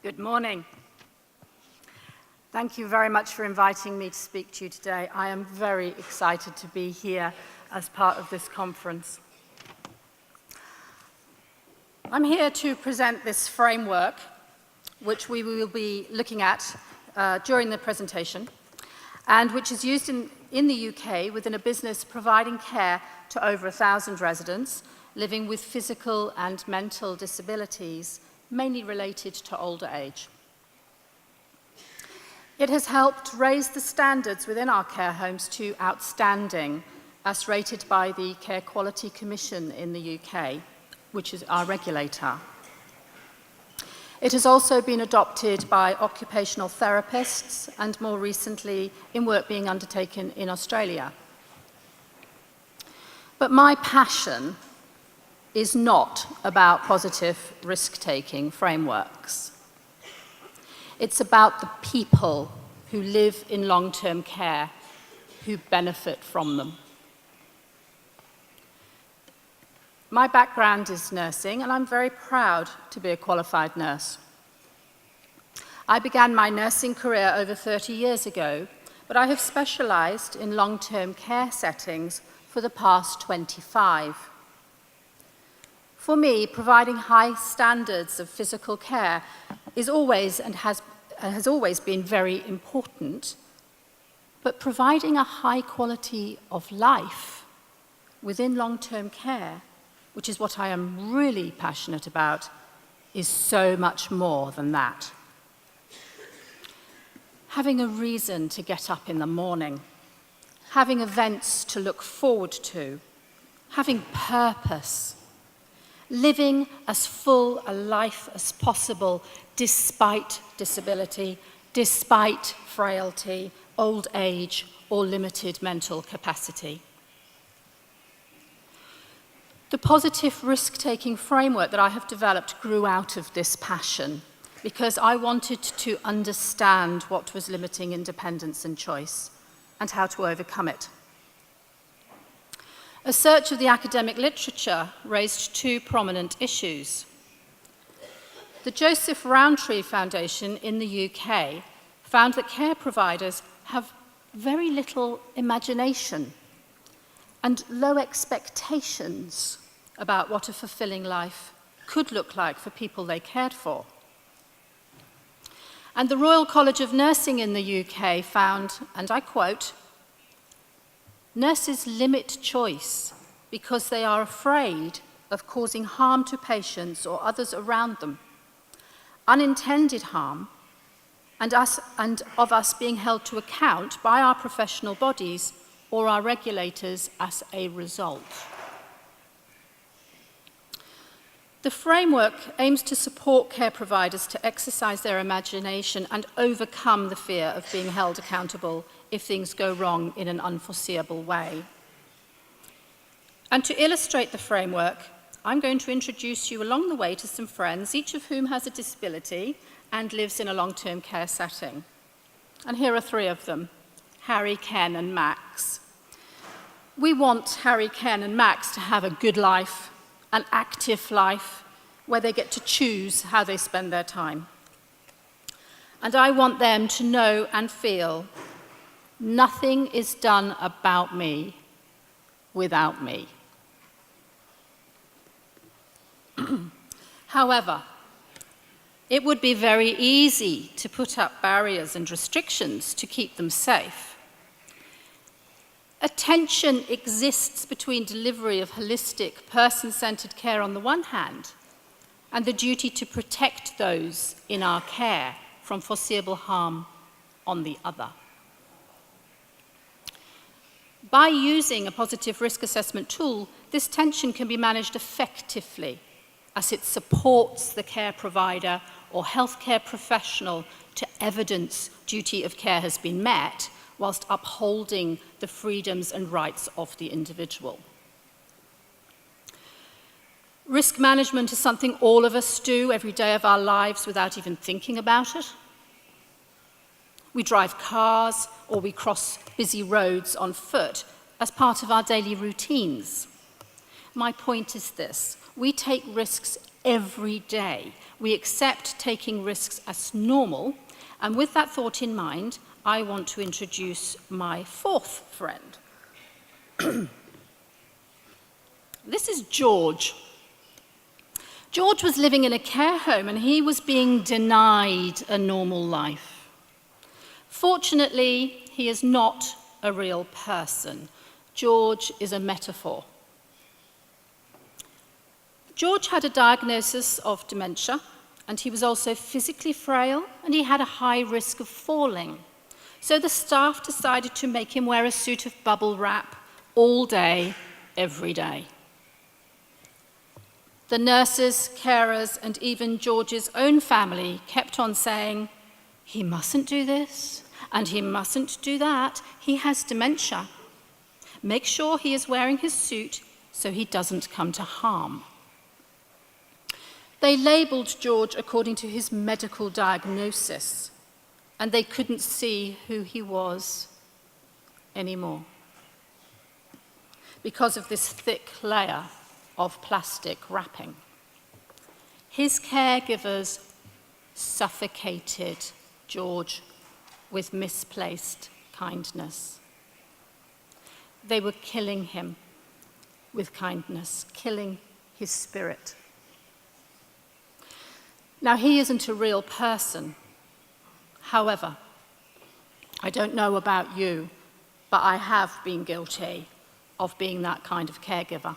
Good morning. Thank you very much for inviting me to speak to you today. I am very excited to be here as part of this conference. I'm here to present this framework, which we will be looking at during the presentation, and which is used in the UK within a business providing care to over 1,000 residents living with physical and mental disabilities, mainly related to older age. It has helped raise the standards within our care homes to outstanding, as rated by the Care Quality Commission in the UK, which is our regulator. It has also been adopted by occupational therapists and more recently in work being undertaken in Australia. But my passion is not about positive risk-taking frameworks. It's about the people who live in long-term care, who benefit from them. My background is nursing, and I'm very proud to be a qualified nurse. I began my nursing career over 30 years ago, but I have specialized in long-term care settings for the past 25. For me, providing high standards of physical care is always and has always been very important, but providing a high quality of life within long-term care, which is what I am really passionate about, is so much more than that. Having a reason to get up in the morning, having events to look forward to, having purpose, living as full a life as possible despite disability, despite frailty, old age, or limited mental capacity. The positive risk-taking framework that I have developed grew out of this passion because I wanted to understand what was limiting independence and choice and how to overcome it. A search of the academic literature raised two prominent issues. The Joseph Rowntree Foundation in the UK found that care providers have very little imagination and low expectations about what a fulfilling life could look like for people they cared for. And the Royal College of Nursing in the UK found, and I quote, "Nurses limit choice because they are afraid of causing harm to patients or others around them, unintended harm, and of us being held to account by our professional bodies or our regulators as a result." The framework aims to support care providers to exercise their imagination and overcome the fear of being held accountable if things go wrong in an unforeseeable way. And to illustrate the framework, I'm going to introduce you along the way to some friends, each of whom has a disability and lives in a long-term care setting. And here are three of them, Harry, Ken, and Max. We want Harry, Ken, and Max to have a good life, an active life, where they get to choose how they spend their time. And I want them to know and feel nothing is done about me without me. However, it would be very easy to put up barriers and restrictions to keep them safe. A tension exists between delivery of holistic, person-centered care on the one hand and the duty to protect those in our care from foreseeable harm on the other. By using a positive risk assessment tool, this tension can be managed effectively as it supports the care provider or healthcare professional to evidence duty of care has been met whilst upholding the freedoms and rights of the individual. Risk management is something all of us do every day of our lives without even thinking about it. We drive cars or we cross busy roads on foot as part of our daily routines. My point is this: we take risks every day. We accept taking risks as normal, and with that thought in mind, I want to introduce my fourth friend. This is George. George was living in a care home and he was being denied a normal life. Fortunately, he is not a real person. George is a metaphor. George had a diagnosis of dementia, and he was also physically frail, and he had a high risk of falling. So the staff decided to make him wear a suit of bubble wrap all day, every day. The nurses, carers, and even George's own family kept on saying, he mustn't do this, and he mustn't do that. He has dementia. Make sure he is wearing his suit so he doesn't come to harm. They labelled George according to his medical diagnosis, and they couldn't see who he was anymore because of this thick layer of plastic wrapping. His caregivers suffocated George with misplaced kindness. They were killing him with kindness, killing his spirit. Now, he isn't a real person. However, I don't know about you, but I have been guilty of being that kind of caregiver.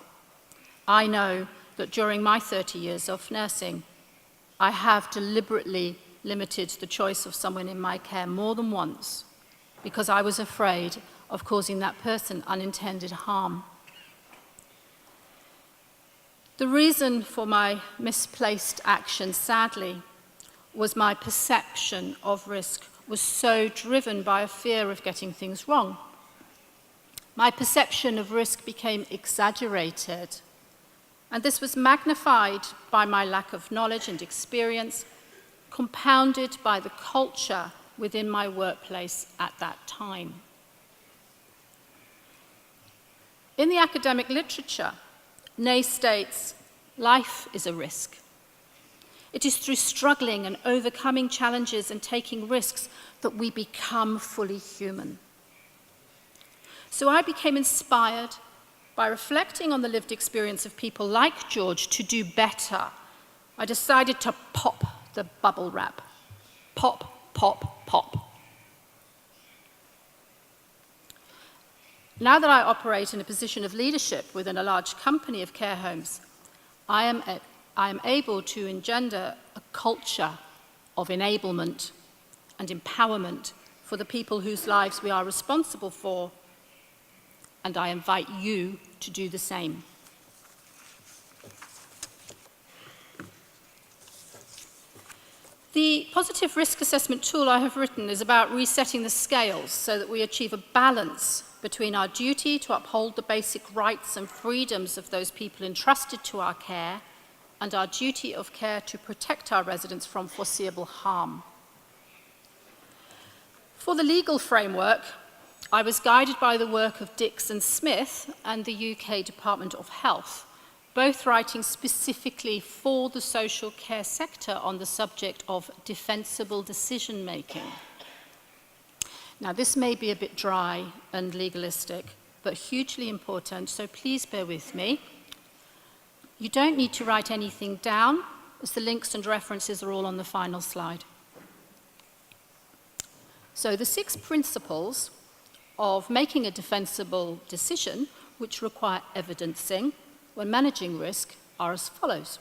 I know that during my 30 years of nursing, I have deliberately limited the choice of someone in my care more than once because I was afraid of causing that person unintended harm. The reason for my misplaced action, sadly, was my perception of risk was so driven by a fear of getting things wrong. My perception of risk became exaggerated, and this was magnified by my lack of knowledge and experience, compounded by the culture within my workplace at that time. In the academic literature, Ney states, life is a risk. It is through struggling and overcoming challenges and taking risks that we become fully human. So I became inspired by reflecting on the lived experience of people like George to do better. I decided to pop the bubble wrap. Pop, pop, pop. Now that I operate in a position of leadership within a large company of care homes, I am able to engender a culture of enablement and empowerment for the people whose lives we are responsible for, and I invite you to do the same. The positive risk assessment tool I have written is about resetting the scales so that we achieve a balance between our duty to uphold the basic rights and freedoms of those people entrusted to our care and our duty of care to protect our residents from foreseeable harm. For the legal framework, I was guided by the work of Dix and Smith and the UK Department of Health, both writing specifically for the social care sector on the subject of defensible decision-making. Now, this may be a bit dry and legalistic, but hugely important, so please bear with me. You don't need to write anything down, as the links and references are all on the final slide. So the 6 principles of making a defensible decision, which require evidencing when managing risk, are as follows.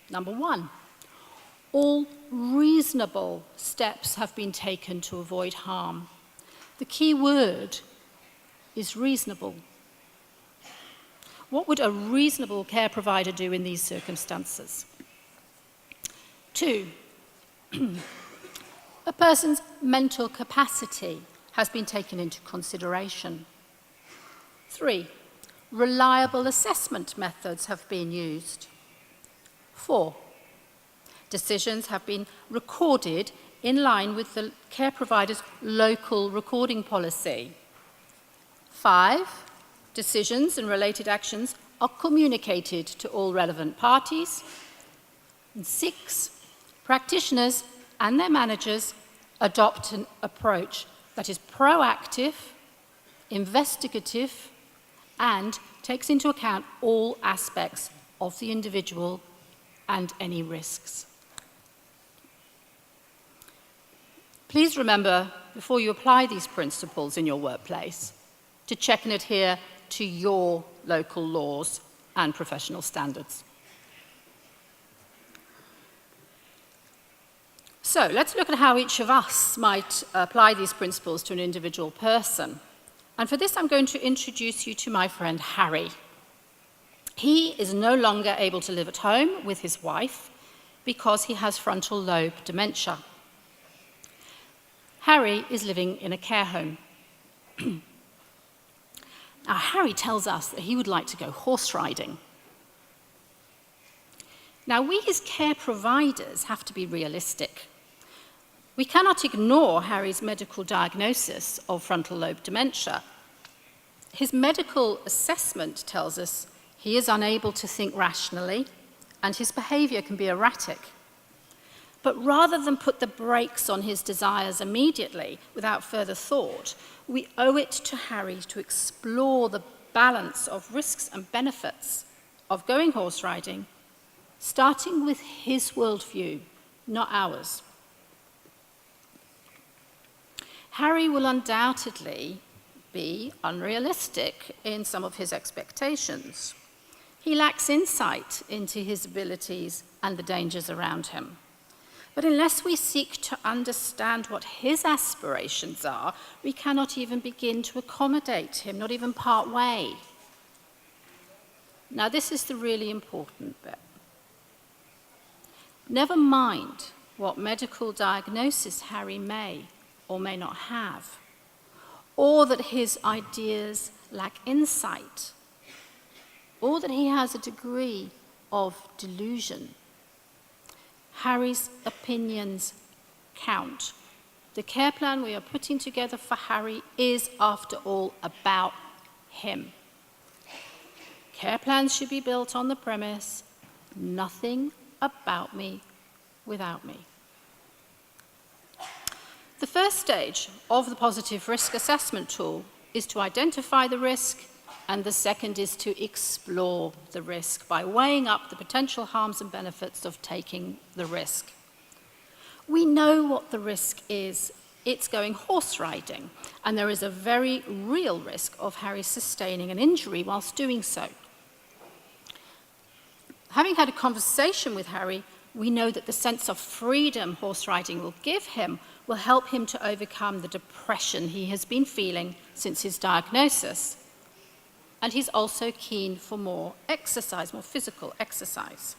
Number 1, all reasonable steps have been taken to avoid harm. The key word is reasonable. What would a reasonable care provider do in these circumstances? 2, a person's mental capacity has been taken into consideration. 3, reliable assessment methods have been used. 4, decisions have been recorded in line with the care provider's local recording policy. 5, decisions and related actions are communicated to all relevant parties. And 6, practitioners and their managers adopt an approach that is proactive, investigative, and takes into account all aspects of the individual and any risks. Please remember, before you apply these principles in your workplace, to check and adhere to your local laws and professional standards. So let's look at how each of us might apply these principles to an individual person. And for this, I'm going to introduce you to my friend Harry. He is no longer able to live at home with his wife because he has frontal lobe dementia. Harry is living in a care home. Now, Harry tells us that he would like to go horse riding. Now, we, his care providers, have to be realistic. We cannot ignore Harry's medical diagnosis of frontal lobe dementia. His medical assessment tells us he is unable to think rationally and his behavior can be erratic. But rather than put the brakes on his desires immediately without further thought, we owe it to Harry to explore the balance of risks and benefits of going horse riding, starting with his worldview, not ours. Harry will undoubtedly be unrealistic in some of his expectations. He lacks insight into his abilities and the dangers around him. But unless we seek to understand what his aspirations are, we cannot even begin to accommodate him, not even part way. Now, this is the really important bit. Never mind what medical diagnosis Harry may or may not have, or that his ideas lack insight, or that he has a degree of delusion. Harry's opinions count. The care plan we are putting together for Harry is, after all, about him. Care plans should be built on the premise, nothing about me without me. The first stage of the positive risk assessment tool is to identify the risk, and the second is to explore the risk by weighing up the potential harms and benefits of taking the risk. We know what the risk is. It's going horse riding, and there is a very real risk of Harry sustaining an injury whilst doing so. Having had a conversation with Harry, we know that the sense of freedom horse riding will give him will help him to overcome the depression he has been feeling since his diagnosis. And he's also keen for more exercise, more physical exercise.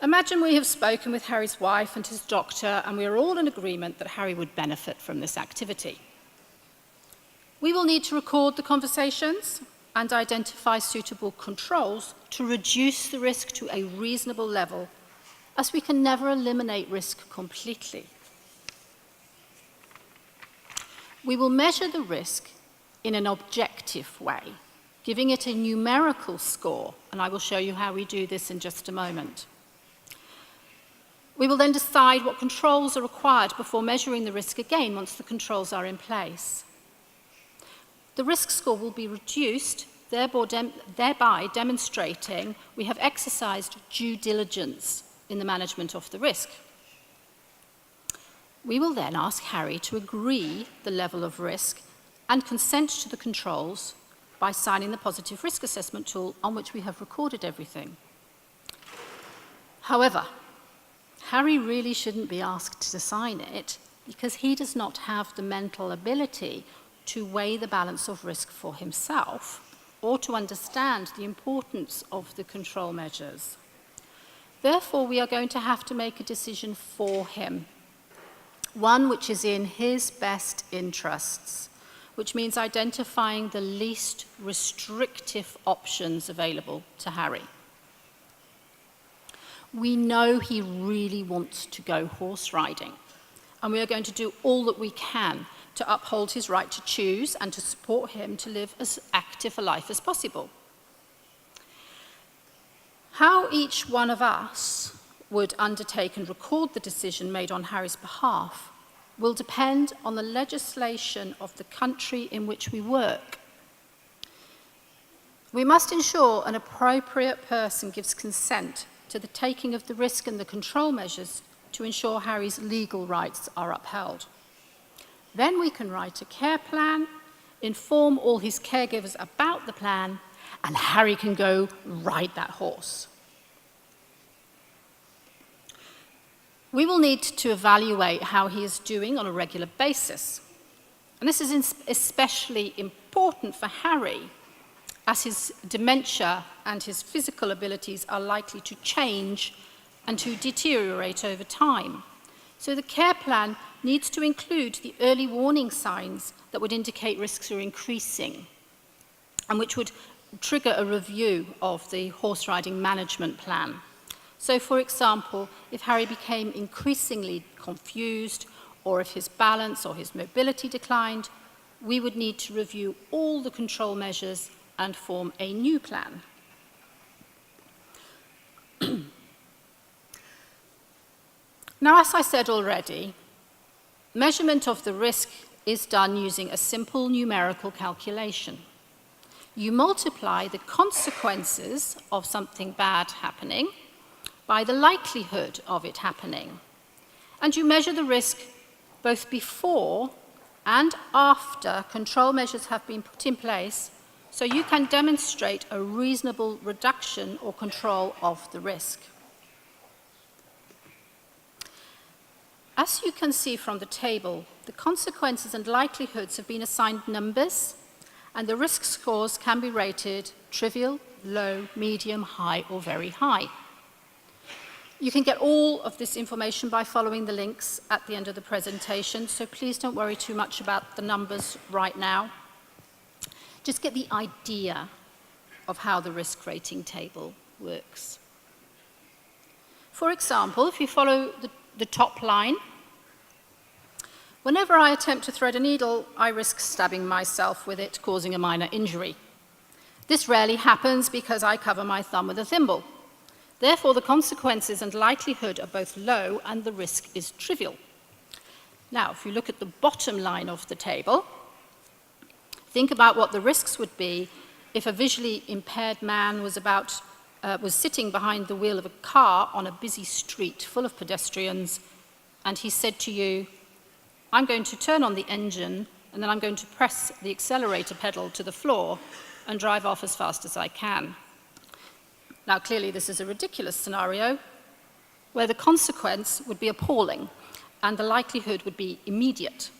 Imagine we have spoken with Harry's wife and his doctor, and we are all in agreement that Harry would benefit from this activity. We will need to record the conversations and identify suitable controls to reduce the risk to a reasonable level, as we can never eliminate risk completely. We will measure the risk in an objective way, giving it a numerical score, and I will show you how we do this in just a moment. We will then decide what controls are required before measuring the risk again once the controls are in place. The risk score will be reduced, thereby demonstrating we have exercised due diligence in the management of the risk. We will then ask Harry to agree the level of risk and consent to the controls by signing the positive risk assessment tool on which we have recorded everything. However, Harry really shouldn't be asked to sign it because he does not have the mental ability to weigh the balance of risk for himself or to understand the importance of the control measures. Therefore, we are going to have to make a decision for him, one which is in his best interests, which means identifying the least restrictive options available to Harry. We know he really wants to go horse riding, and we are going to do all that we can to uphold his right to choose and to support him to live as active a life as possible. How each one of us would undertake and record the decision made on Harry's behalf will depend on the legislation of the country in which we work. We must ensure an appropriate person gives consent to the taking of the risk and the control measures to ensure Harry's legal rights are upheld. Then we can write a care plan, inform all his caregivers about the plan, and Harry can go ride that horse. We will need to evaluate how he is doing on a regular basis. And this is especially important for Harry, as his dementia and his physical abilities are likely to change and to deteriorate over time. So the care plan needs to include the early warning signs that would indicate risks are increasing and which would trigger a review of the horse riding management plan. So, for example, if Harry became increasingly confused or if his balance or his mobility declined, we would need to review all the control measures and form a new plan. Now, as I said already, measurement of the risk is done using a simple numerical calculation. You multiply the consequences of something bad happening by the likelihood of it happening, and you measure the risk both before and after control measures have been put in place, so you can demonstrate a reasonable reduction or control of the risk. As you can see from the table, the consequences and likelihoods have been assigned numbers, and the risk scores can be rated trivial, low, medium, high, or very high. You can get all of this information by following the links at the end of the presentation, so please don't worry too much about the numbers right now. Just get the idea of how the risk rating table works. For example, if you follow the top line, whenever I attempt to thread a needle, I risk stabbing myself with it, causing a minor injury. This rarely happens because I cover my thumb with a thimble. Therefore, the consequences and likelihood are both low and the risk is trivial. Now, if you look at the bottom line of the table, think about what the risks would be if a visually impaired man was sitting behind the wheel of a car on a busy street full of pedestrians, and he said to you, "I'm going to turn on the engine, and then I'm going to press the accelerator pedal to the floor and drive off as fast as I can." Now, clearly, this is a ridiculous scenario where the consequence would be appalling and the likelihood would be immediate.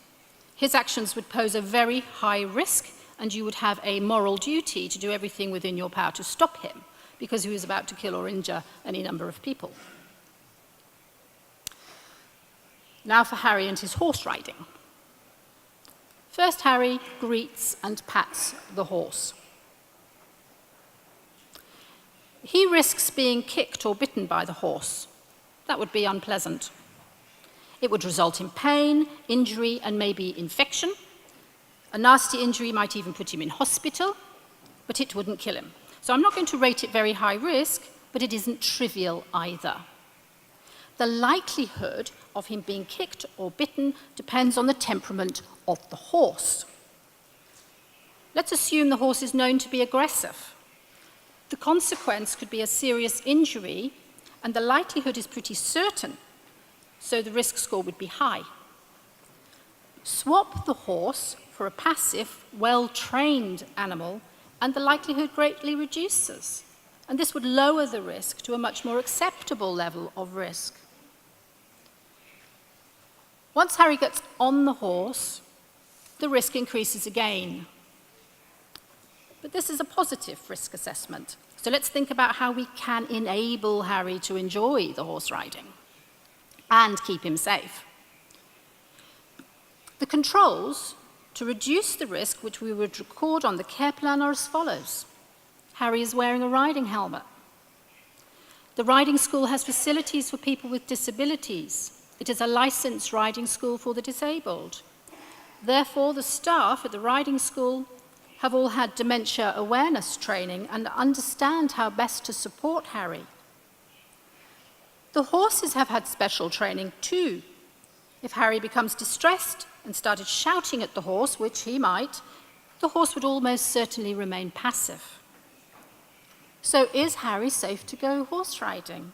His actions would pose a very high risk, and you would have a moral duty to do everything within your power to stop him because he was about to kill or injure any number of people. Now for Harry and his horse riding. First, Harry greets and pats the horse. He risks being kicked or bitten by the horse. That would be unpleasant. It would result in pain, injury, and maybe infection. A nasty injury might even put him in hospital, but it wouldn't kill him. So I'm not going to rate it very high risk, but it isn't trivial either. The likelihood of him being kicked or bitten depends on the temperament of the horse. Let's assume the horse is known to be aggressive. The consequence could be a serious injury, and the likelihood is pretty certain, so the risk score would be high. Swap the horse for a passive, well-trained animal, and the likelihood greatly reduces. And this would lower the risk to a much more acceptable level of risk. Once Harry gets on the horse, the risk increases again. But this is a positive risk assessment. So let's think about how we can enable Harry to enjoy the horse riding and keep him safe. The controls to reduce the risk, which we would record on the care plan, are as follows. Harry is wearing a riding helmet. The riding school has facilities for people with disabilities. It is a licensed riding school for the disabled. Therefore, the staff at the riding school have all had dementia awareness training and understand how best to support Harry. The horses have had special training too. If Harry becomes distressed and started shouting at the horse, which he might, the horse would almost certainly remain passive. So is Harry safe to go horse riding?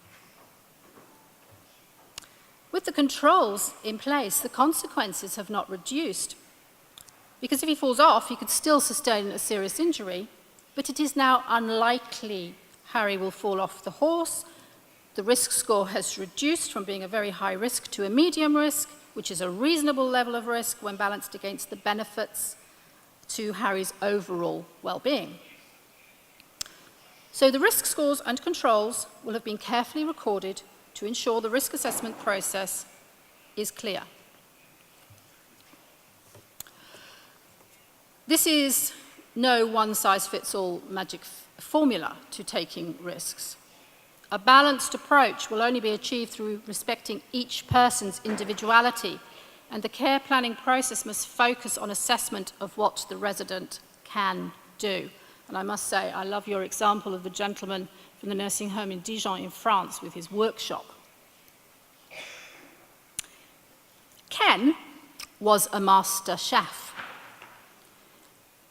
With the controls in place, the consequences have not reduced. Because if he falls off, he could still sustain a serious injury, but it is now unlikely Harry will fall off the horse. The risk score has reduced from being a very high risk to a medium risk, which is a reasonable level of risk when balanced against the benefits to Harry's overall well-being. So the risk scores and controls will have been carefully recorded to ensure the risk assessment process is clear. This is no one-size-fits-all magic formula to taking risks. A balanced approach will only be achieved through respecting each person's individuality, and the care planning process must focus on assessment of what the resident can do. And I must say, I love your example of the gentleman from the nursing home in Dijon in France with his workshop. Ken was a master chef.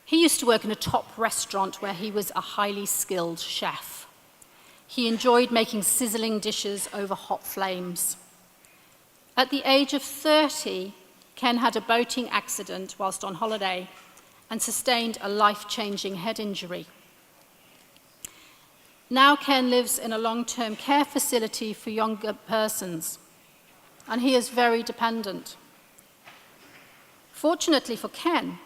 He used to work in a top restaurant where he was a highly skilled chef. He enjoyed making sizzling dishes over hot flames. At the age of 30, Ken had a boating accident whilst on holiday and sustained a life-changing head injury. Now Ken lives in a long-term care facility for younger persons, and he is very dependent. Fortunately for Ken,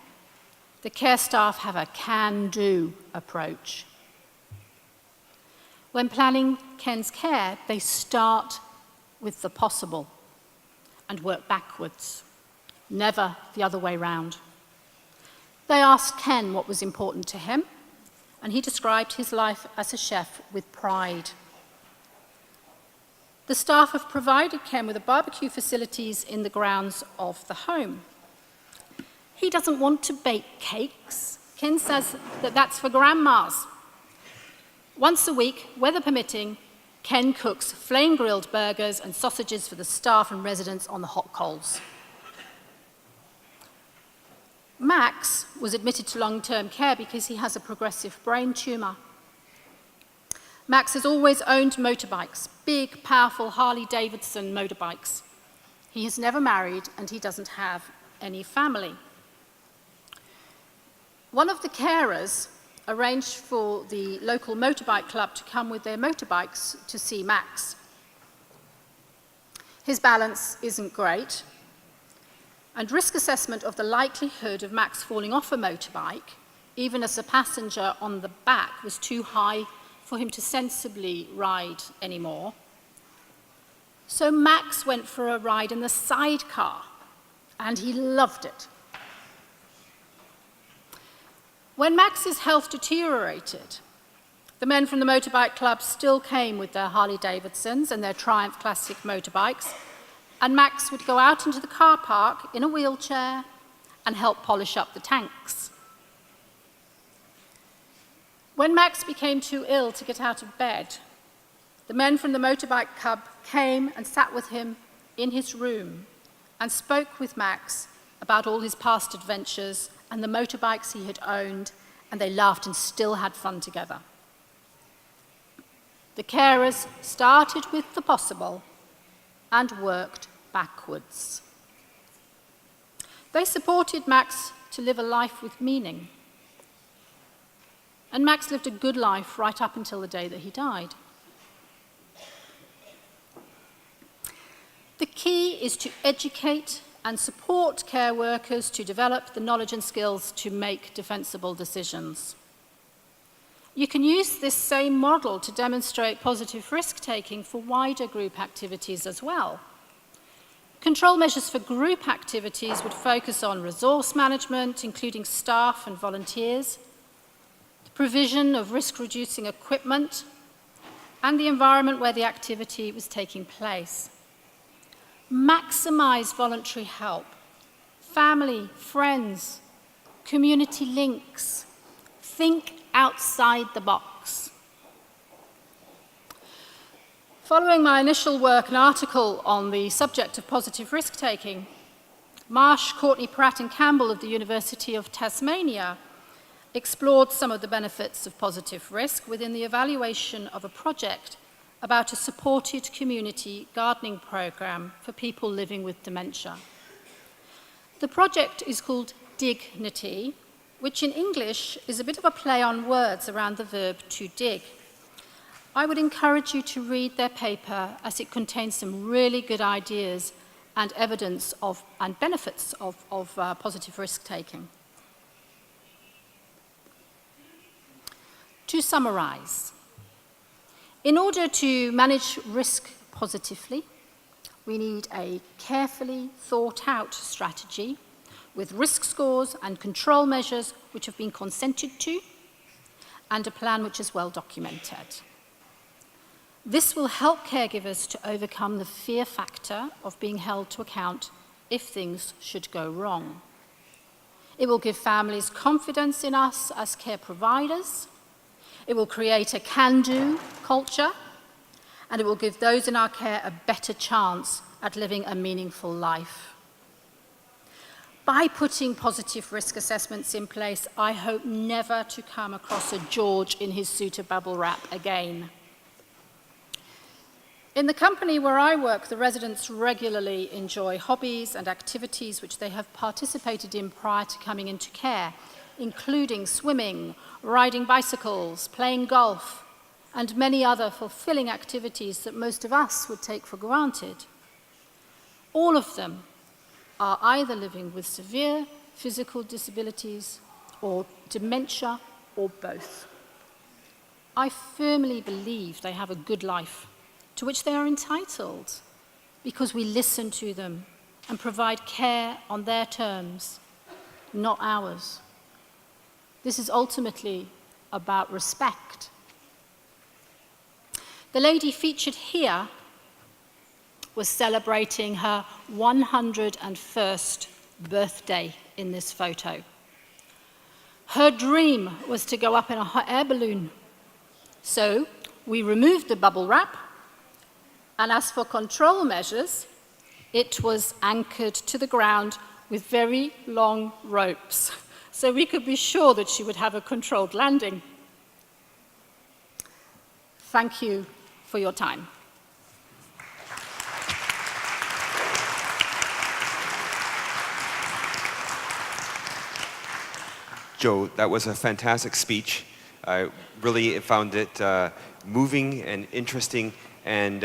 the care staff have a can-do approach. When planning Ken's care, they start with the possible and work backwards, never the other way round. They asked Ken what was important to him, and he described his life as a chef with pride. The staff have provided Ken with a barbecue facilities in the grounds of the home. He doesn't want to bake cakes. Ken says that that's for grandmas. Once a week, weather permitting, Ken cooks flame-grilled burgers and sausages for the staff and residents on the hot coals. Max was admitted to long-term care because he has a progressive brain tumour. Max has always owned motorbikes, big, powerful Harley-Davidson motorbikes. He has never married and he doesn't have any family. One of the carers arranged for the local motorbike club to come with their motorbikes to see Max. His balance isn't great, and risk assessment of the likelihood of Max falling off a motorbike, even as a passenger on the back, was too high for him to sensibly ride anymore. So Max went for a ride in the sidecar, and he loved it. When Max's health deteriorated, the men from the motorbike club still came with their Harley-Davidsons and their Triumph Classic motorbikes, and Max would go out into the car park in a wheelchair and help polish up the tanks. When Max became too ill to get out of bed, the men from the motorbike club came and sat with him in his room and spoke with Max about all his past adventures and the motorbikes he had owned, and they laughed and still had fun together. The carers started with the possible and worked backwards. They supported Max to live a life with meaning. And Max lived a good life right up until the day that he died. The key is to educate and support care workers to develop the knowledge and skills to make defensible decisions. You can use this same model to demonstrate positive risk-taking for wider group activities as well. Control measures for group activities would focus on resource management, including staff and volunteers, the provision of risk-reducing equipment, and the environment where the activity was taking place. Maximize voluntary help, family, friends, community links, Think outside the box. Following my initial work and article on the subject of positive risk-taking, Marsh, Courtney, Pratt and Campbell of the University of Tasmania explored some of the benefits of positive risk within the evaluation of a project about a supported community gardening program for people living with dementia. The project is called Dignity, which in English is a bit of a play on words around the verb to dig. I would encourage you to read their paper as it contains some really good ideas and evidence of and benefits of positive risk-taking. To summarize, in order to manage risk positively, we need a carefully thought-out strategy with risk scores and control measures which have been consented to, and a plan which is well documented. This will help caregivers to overcome the fear factor of being held to account if things should go wrong. It will give families confidence in us as care providers. It will create a can-do culture, and it will give those in our care a better chance at living a meaningful life. By putting positive risk assessments in place, I hope never to come across a George in his suit of bubble wrap again. In the company where I work, the residents regularly enjoy hobbies and activities which they have participated in prior to coming into care, including swimming, riding bicycles, playing golf, and many other fulfilling activities that most of us would take for granted. All of them are either living with severe physical disabilities or dementia or both. I firmly believe they have a good life to which they are entitled because we listen to them and provide care on their terms, not ours. This is ultimately about respect. The lady featured here was celebrating her 101st birthday in this photo. Her dream was to go up in a hot air balloon. So we removed the bubble wrap, and as for control measures, it was anchored to the ground with very long ropes, so we could be sure that she would have a controlled landing. Thank you for your time. Jo, that was a fantastic speech. I really found it moving and interesting. And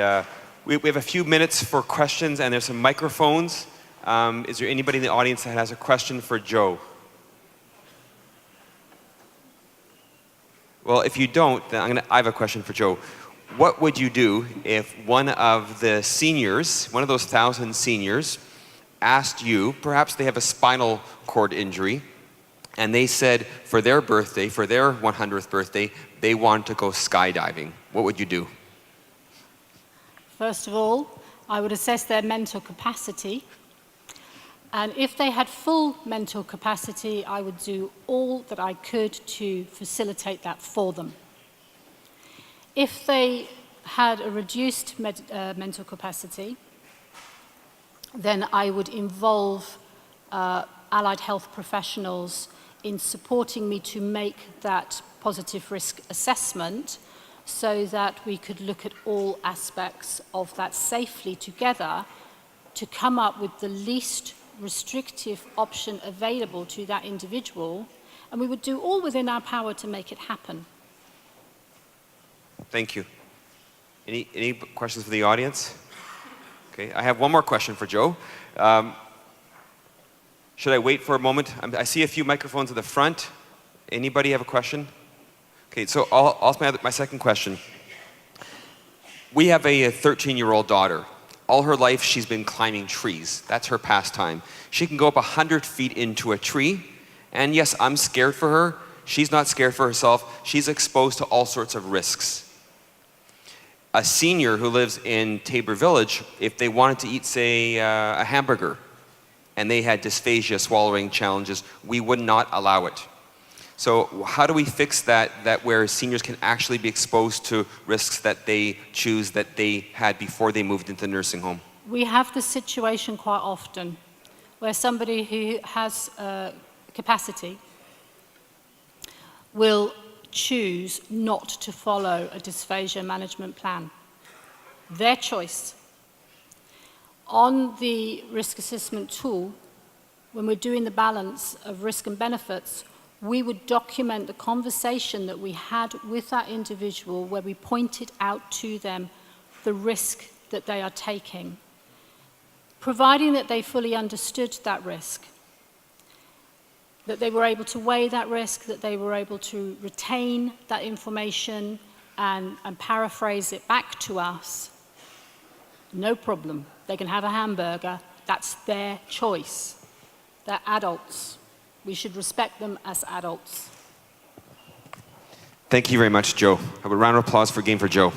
we have a few minutes for questions, and there's some microphones. Is there anybody in the audience that has a question for Jo? Well, if you don't, then I have a question for Jo. What would you do if one of the seniors, one of those 1,000 seniors, asked you, perhaps they have a spinal cord injury, and they said for their birthday, for their 100th birthday, they wanted to go skydiving? What would you do? First of all, I would assess their mental capacity. And if they had full mental capacity, I would do all that I could to facilitate that for them. If they had a reduced mental capacity, then I would involve allied health professionals in supporting me to make that positive risk assessment so that we could look at all aspects of that safely together to come up with the least restrictive option available to that individual, and we would do all within our power to make it happen. Thank you. Any questions for the audience? Okay, I have one more question for Jo. Should I wait for a moment? I see a few microphones at the front. Anybody have a question? Okay, so I'll ask my second question. We have a 13-year-old daughter. All her life, she's been climbing trees. That's her pastime. She can go up 100 feet into a tree, and yes, I'm scared for her. She's not scared for herself. She's exposed to all sorts of risks. A senior who lives in Tabor Village, if they wanted to eat, say, a hamburger, and they had dysphagia, swallowing challenges, we would not allow it. So how do we fix that where seniors can actually be exposed to risks that they choose that they had before they moved into the nursing home? We have this situation quite often where somebody who has capacity will choose not to follow a dysphagia management plan. Their choice. On the risk assessment tool, when we're doing the balance of risk and benefits, we would document the conversation that we had with that individual where we pointed out to them the risk that they are taking, providing that they fully understood that risk, that they were able to weigh that risk, that they were able to retain that information and paraphrase it back to us. No problem. They can have a hamburger. That's their choice. They're adults. We should respect them as adults. Thank you very much, Joe. A round of applause for Game for Joe.